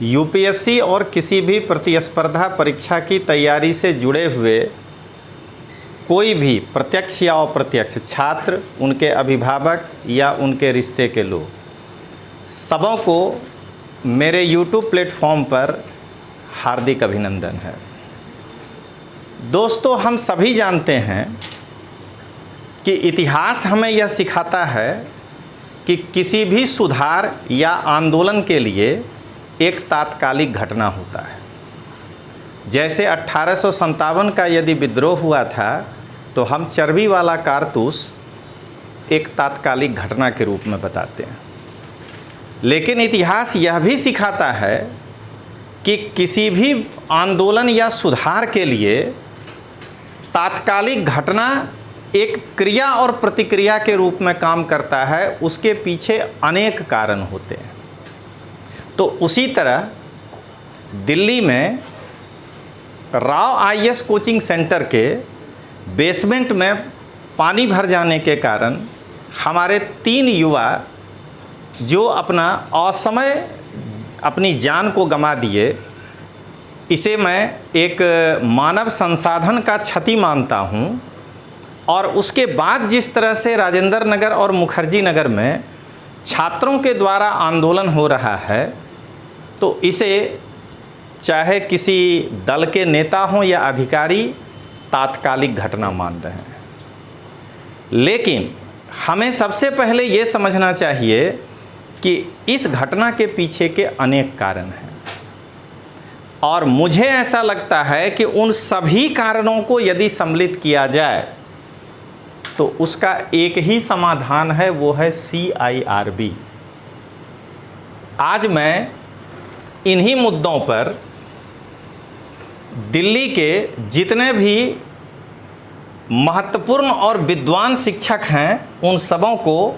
UPSC और किसी भी प्रतिस्पर्धा परीक्षा की तैयारी से जुड़े हुए कोई भी प्रत्यक्ष या अप्रत्यक्ष छात्र, उनके अभिभावक या उनके रिश्ते के लोग, सबों को मेरे YouTube प्लेटफॉर्म पर हार्दिक अभिनंदन है। दोस्तों, हम सभी जानते हैं कि इतिहास हमें यह सिखाता है कि किसी भी सुधार या आंदोलन के लिए एक तात्कालिक घटना होता है। जैसे 1857 का यदि विद्रोह हुआ था तो हम चर्बी वाला कारतूस एक तात्कालिक घटना के रूप में बताते हैं, लेकिन इतिहास यह भी सिखाता है कि किसी भी आंदोलन या सुधार के लिए तात्कालिक घटना एक क्रिया और प्रतिक्रिया के रूप में काम करता है, उसके पीछे अनेक कारण होते हैं। तो उसी तरह दिल्ली में राव आईएएस कोचिंग सेंटर के बेसमेंट में पानी भर जाने के कारण हमारे 3 युवा जो अपना असमय अपनी जान को गंवा दिए, इसे मैं एक मानव संसाधन का क्षति मानता हूँ। और उसके बाद जिस तरह से राजेंद्र नगर और मुखर्जी नगर में छात्रों के द्वारा आंदोलन हो रहा है, तो इसे चाहे किसी दल के नेता हों या अधिकारी तात्कालिक घटना मान रहे हैं। लेकिन हमें सबसे पहले ये समझना चाहिए कि इस घटना के पीछे के अनेक कारण हैं, और मुझे ऐसा लगता है कि उन सभी कारणों को यदि सम्मिलित किया जाए तो उसका एक ही समाधान है, वो है CIRB। आज मैं इन्हीं मुद्दों पर दिल्ली के जितने भी महत्वपूर्ण और विद्वान शिक्षक हैं, उन सबों को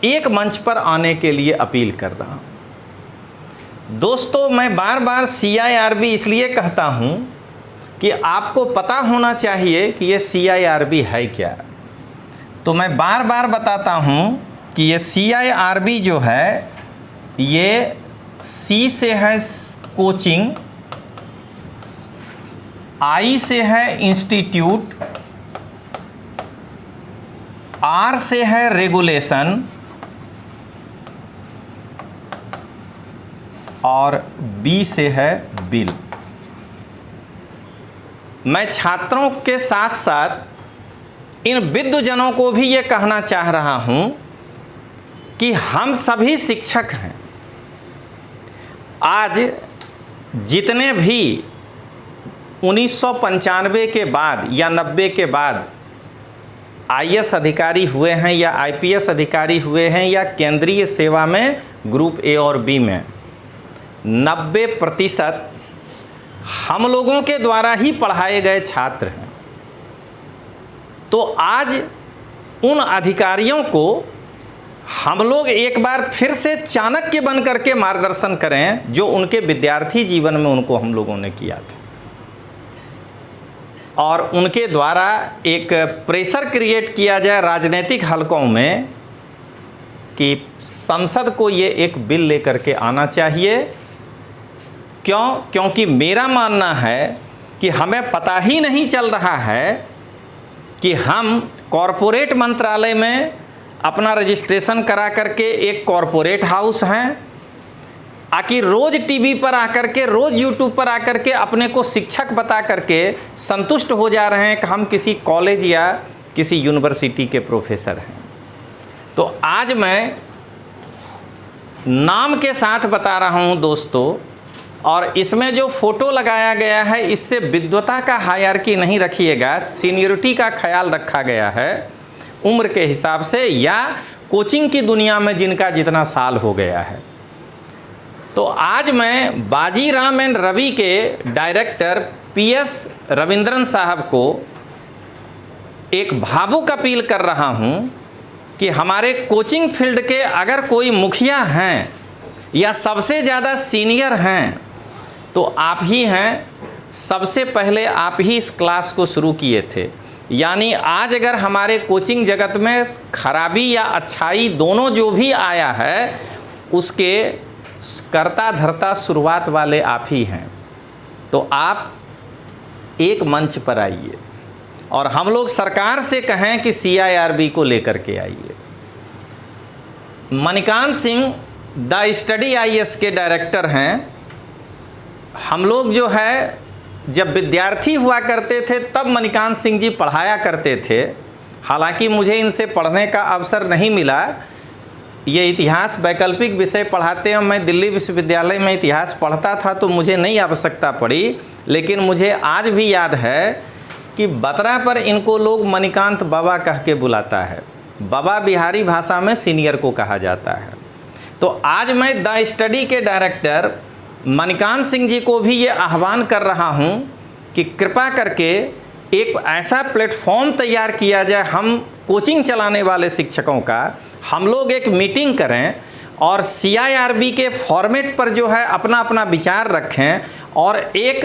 एक मंच पर आने के लिए अपील कर रहा हूं। दोस्तों, मैं बार बार CIRB इसलिए कहता हूं कि आपको पता होना चाहिए कि ये CIRB है क्या। तो मैं बार बार बताता हूं कि ये CIRB जो है, ये C से है कोचिंग, I से है इंस्टीट्यूट, R से है रेगुलेशन और B से है बिल। मैं छात्रों के साथ साथ इन विद्वजनों को भी ये कहना चाह रहा हूं कि हम सभी शिक्षक हैं। आज जितने भी 1995 के बाद या 90 के बाद IAS अधिकारी हुए हैं या IPS अधिकारी हुए हैं या केंद्रीय सेवा में ग्रुप A और B में, 90% हम लोगों के द्वारा ही पढ़ाए गए छात्र हैं। तो आज उन अधिकारियों को हम लोग एक बार फिर से चाणक्य बन करके मार्गदर्शन करें, जो उनके विद्यार्थी जीवन में उनको हम लोगों ने किया था, और उनके द्वारा एक प्रेशर क्रिएट किया जाए राजनीतिक हलकों में कि संसद को ये एक बिल लेकर के आना चाहिए। क्योंकि मेरा मानना है कि हमें पता ही नहीं चल रहा है कि हम कॉरपोरेट मंत्रालय में अपना रजिस्ट्रेशन करा करके एक कॉरपोरेट हाउस हैं, आकि रोज़ टीवी पर आकर के, रोज़ यूट्यूब पर आकर के अपने को शिक्षक बता करके संतुष्ट हो जा रहे हैं कि हम किसी कॉलेज या किसी यूनिवर्सिटी के प्रोफेसर हैं। तो आज मैं नाम के साथ बता रहा हूं दोस्तों, और इसमें जो फोटो लगाया गया है, इससे विद्वता का हायरार्की नहीं रखिएगा, सीनियरिटी का ख्याल रखा गया है, उम्र के हिसाब से या कोचिंग की दुनिया में जिनका जितना साल हो गया है। तो आज मैं बाजीराव एंड रवि के डायरेक्टर PS रविंद्रन साहब को एक भावुक अपील कर रहा हूं कि हमारे कोचिंग फील्ड के अगर कोई मुखिया हैं या सबसे ज़्यादा सीनियर हैं तो आप ही हैं। सबसे पहले आप ही इस क्लास को शुरू किए थे, यानी आज अगर हमारे कोचिंग जगत में खराबी या अच्छाई दोनों जो भी आया है, उसके करता धरता शुरुआत वाले आप ही हैं, तो आप एक मंच पर आइए और हम लोग सरकार से कहें कि CIRB को लेकर के आइए। Manikant Singh the study IAS के डायरेक्टर हैं। हम लोग जो है जब विद्यार्थी हुआ करते थे तब मणिकांत सिंह जी पढ़ाया करते थे। हालांकि मुझे इनसे पढ़ने का अवसर नहीं मिला, ये इतिहास वैकल्पिक विषय पढ़ाते हैं। मैं दिल्ली विश्वविद्यालय में इतिहास पढ़ता था तो मुझे नहीं आवश्यकता पड़ी, लेकिन मुझे आज भी याद है कि बतरा पर इनको लोग मणिकांत बाबा कह के बुलाता है। बाबा बिहारी भाषा में सीनियर को कहा जाता है। तो आज मैं द स्टडी के डायरेक्टर मणिकांत सिंह जी को भी ये आह्वान कर रहा हूँ कि कृपा करके एक ऐसा प्लेटफॉर्म तैयार किया जाए, हम कोचिंग चलाने वाले शिक्षकों का हम लोग एक मीटिंग करें और CIRB के फॉर्मेट पर जो है अपना अपना विचार रखें और एक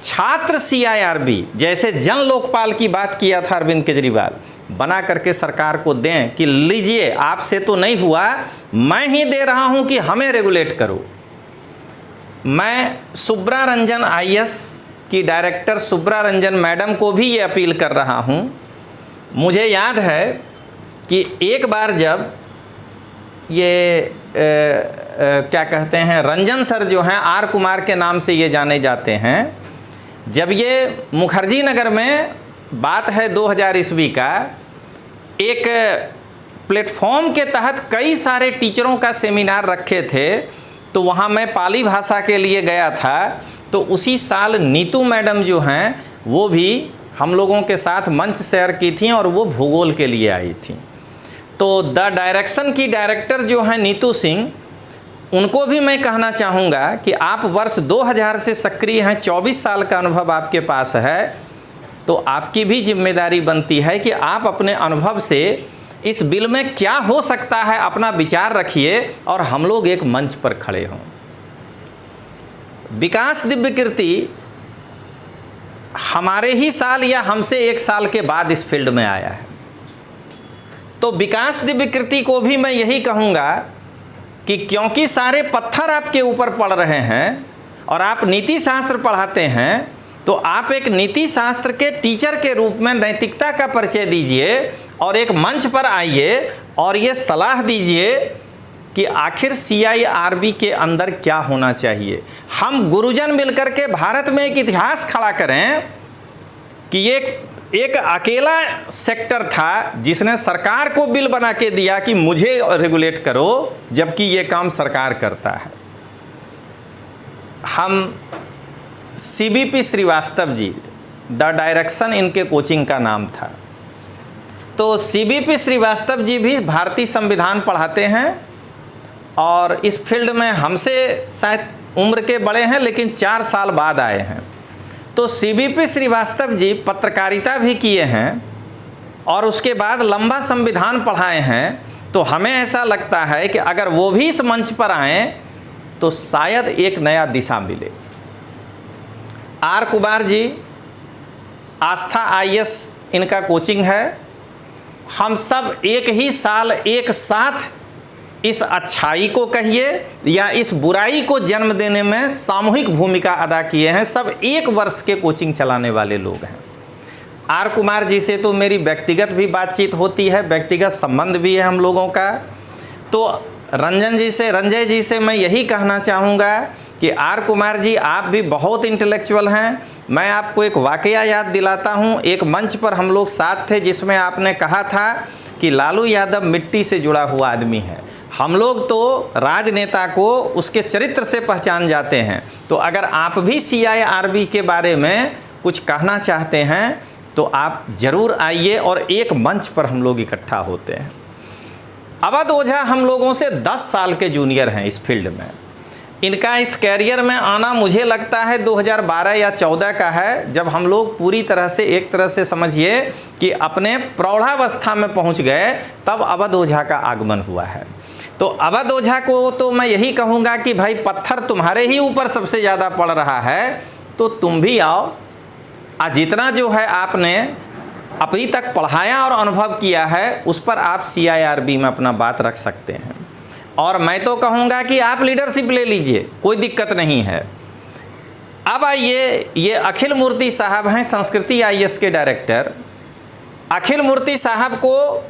छात्र CIRB जैसे जन लोकपाल की बात किया था अरविंद केजरीवाल, बना करके सरकार को दें कि लीजिए आपसे तो नहीं हुआ, मैं ही दे रहा हूं कि हमें रेगुलेट करो। मैं सुब्रा रंजन IAS की डायरेक्टर सुब्रा रंजन मैडम को भी ये अपील कर रहा हूं। मुझे याद है कि एक बार जब ये क्या कहते हैं रंजन सर जो हैं R कुमार के नाम से ये जाने जाते हैं, जब ये मुखर्जी नगर में बात है 2000 ईस्वी का, एक प्लेटफॉर्म के तहत कई सारे टीचरों का सेमिनार रखे थे, तो वहाँ मैं पाली भाषा के लिए गया था। तो उसी साल नीतू मैडम जो हैं वो भी हम लोगों के साथ मंच शेयर की थी और वो भूगोल के लिए आई थी। तो द डायरेक्शन की डायरेक्टर जो हैं नीतू सिंह, उनको भी मैं कहना चाहूँगा कि आप वर्ष 2000 से सक्रिय हैं, 24 साल का अनुभव आपके पास है, तो आपकी भी जिम्मेदारी बनती है कि आप अपने अनुभव से इस बिल में क्या हो सकता है अपना विचार रखिए और हम लोग एक मंच पर खड़े हों। विकास दिव्य कीर्ति हमारे ही साल या हमसे एक साल के बाद इस फील्ड में आया है, तो विकास दिव्य कीर्ति को भी मैं यही कहूँगा कि क्योंकि सारे पत्थर आपके ऊपर पड़ रहे हैं और आप नीति शास्त्र पढ़ाते हैं, तो आप एक नीति शास्त्र के टीचर के रूप में नैतिकता का परिचय दीजिए और एक मंच पर आइए और ये सलाह दीजिए कि आखिर CIRB के अंदर क्या होना चाहिए। हम गुरुजन मिलकर के भारत में एक इतिहास खड़ा करें कि ये एक अकेला सेक्टर था जिसने सरकार को बिल बना के दिया कि मुझे रेगुलेट करो, जबकि ये काम सरकार करता है। हम CBP Shrivastava ji, the direction इनके कोचिंग का नाम था, तो CBP श्रीवास्तव जी भी भारतीय संविधान पढ़ाते हैं और इस फील्ड में हमसे शायद उम्र के बड़े हैं, लेकिन 4 साल बाद आए हैं। तो CBP श्रीवास्तव जी पत्रकारिता भी किए हैं और उसके बाद लंबा संविधान पढ़ाए हैं। तो हमें ऐसा लगता है कि अगर वो भी इस मंच पर आएँ तो शायद एक नया दिशा मिले। R कुमार जी, आस्था IAS इनका कोचिंग है। हम सब एक ही साल एक साथ इस अच्छाई को कहिए या इस बुराई को जन्म देने में सामूहिक भूमिका अदा किए हैं। सब एक वर्ष के कोचिंग चलाने वाले लोग हैं। R कुमार जी से तो मेरी व्यक्तिगत भी बातचीत होती है, व्यक्तिगत संबंध भी है हम लोगों का। तो रंजय जी से मैं यही कहना चाहूँगा कि R कुमार जी, आप भी बहुत इंटेलेक्चुअल हैं। मैं आपको एक वाकया याद दिलाता हूँ। एक मंच पर हम लोग साथ थे जिसमें आपने कहा था कि लालू यादव मिट्टी से जुड़ा हुआ आदमी है। हम लोग तो राजनेता को उसके चरित्र से पहचान जाते हैं। तो अगर आप भी CIRB के बारे में कुछ कहना चाहते हैं तो आप ज़रूर आइए और एक मंच पर हम लोग इकट्ठा होते हैं। अवध ओझा हम लोगों से 10 साल के जूनियर हैं इस फील्ड में। इनका इस कैरियर में आना मुझे लगता है 2012 या 14 का है, जब हम लोग पूरी तरह से एक तरह से समझिए कि अपने प्रौढ़ावस्था में पहुंच गए, तब अवध ओझा का आगमन हुआ है। तो अवध ओझा को तो मैं यही कहूँगा कि भाई पत्थर तुम्हारे ही ऊपर सबसे ज़्यादा पड़ रहा है, तो तुम भी आओ। जितना जो है आपने अभी तक पढ़ाया और अनुभव किया है उस पर आप CIRB में अपना बात रख सकते हैं। और मैं तो कहूँगा कि आप लीडरशिप ले लीजिए, कोई दिक्कत नहीं है। अब आइए, ये अखिल मूर्ति साहब हैं संस्कृति IAS के डायरेक्टर। अखिल मूर्ति साहब को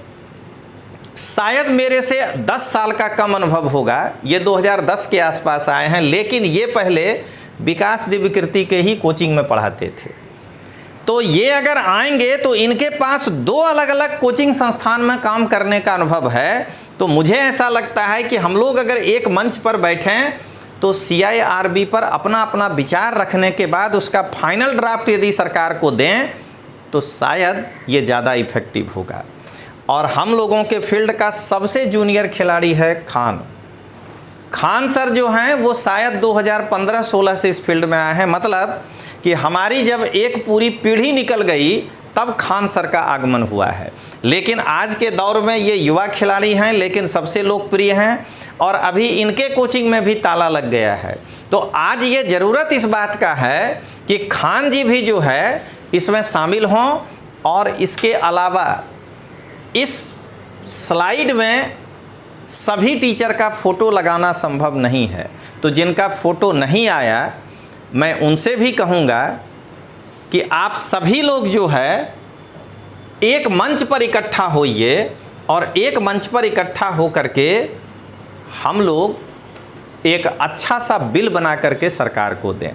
शायद मेरे से 10 साल का कम अनुभव होगा, ये 2010 के आसपास आए हैं, लेकिन ये पहले विकास दिव्यकीर्ति के ही कोचिंग में पढ़ाते थे। तो ये अगर आएंगे तो इनके पास 2 अलग अलग कोचिंग संस्थान में काम करने का अनुभव है। तो मुझे ऐसा लगता है कि हम लोग अगर एक मंच पर बैठें तो CIRB पर अपना अपना विचार रखने के बाद उसका फाइनल ड्राफ्ट यदि सरकार को दें तो शायद ये ज़्यादा इफेक्टिव होगा। और हम लोगों के फील्ड का सबसे जूनियर खिलाड़ी है खान सर जो हैं, वो शायद 2015-16 से इस फील्ड में आए हैं। मतलब कि हमारी जब एक पूरी पीढ़ी निकल गई तब खान सर का आगमन हुआ है। लेकिन आज के दौर में ये युवा खिलाड़ी हैं, लेकिन सबसे लोकप्रिय हैं और अभी इनके कोचिंग में भी ताला लग गया है। तो आज ये ज़रूरत इस बात का है कि खान जी भी जो है इसमें शामिल हों। और इसके अलावा इस स्लाइड में सभी टीचर का फ़ोटो लगाना संभव नहीं है, तो जिनका फ़ोटो नहीं आया मैं उनसे भी कहूँगा कि आप सभी लोग जो है एक मंच पर इकट्ठा होइए और एक मंच पर इकट्ठा हो करके हम लोग एक अच्छा सा बिल बना करके सरकार को दें।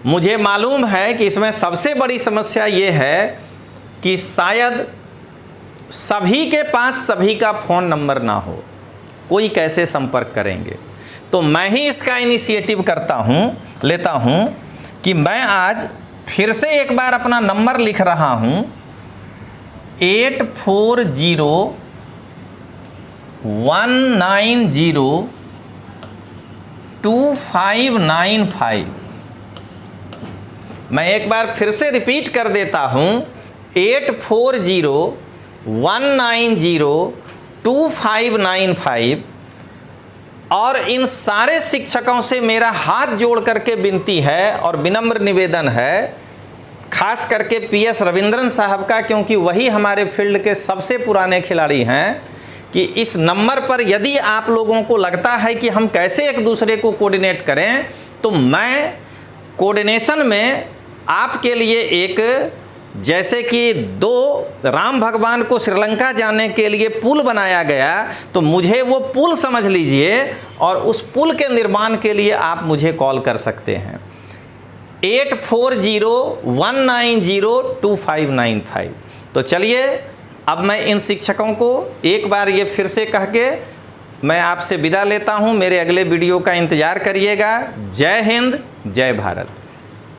मुझे मालूम है कि इसमें सबसे बड़ी समस्या ये है कि शायद सभी के पास सभी का फ़ोन नंबर ना हो, कोई कैसे संपर्क करेंगे। तो मैं ही इसका इनिशिएटिव लेता हूँ कि मैं आज फिर से एक बार अपना नंबर लिख रहा हूँ 8401902595। मैं एक बार फिर से रिपीट कर देता हूँ 8401902595। और इन सारे शिक्षकों से मेरा हाथ जोड़ करके विनती है और विनम्र निवेदन है, खास करके PS रविंद्रन साहब का, क्योंकि वही हमारे फील्ड के सबसे पुराने खिलाड़ी हैं, कि इस नंबर पर यदि आप लोगों को लगता है कि हम कैसे एक दूसरे को कोऑर्डिनेट करें, तो मैं कोऑर्डिनेशन में आपके लिए एक, जैसे कि 2 राम भगवान को श्रीलंका जाने के लिए पुल बनाया गया, तो मुझे वो पुल समझ लीजिए और उस पुल के निर्माण के लिए आप मुझे कॉल कर सकते हैं 8401902595। तो चलिए अब मैं इन शिक्षकों को एक बार ये फिर से कह के मैं आपसे विदा लेता हूँ। मेरे अगले वीडियो का इंतज़ार करिएगा। जय हिंद, जय भारत।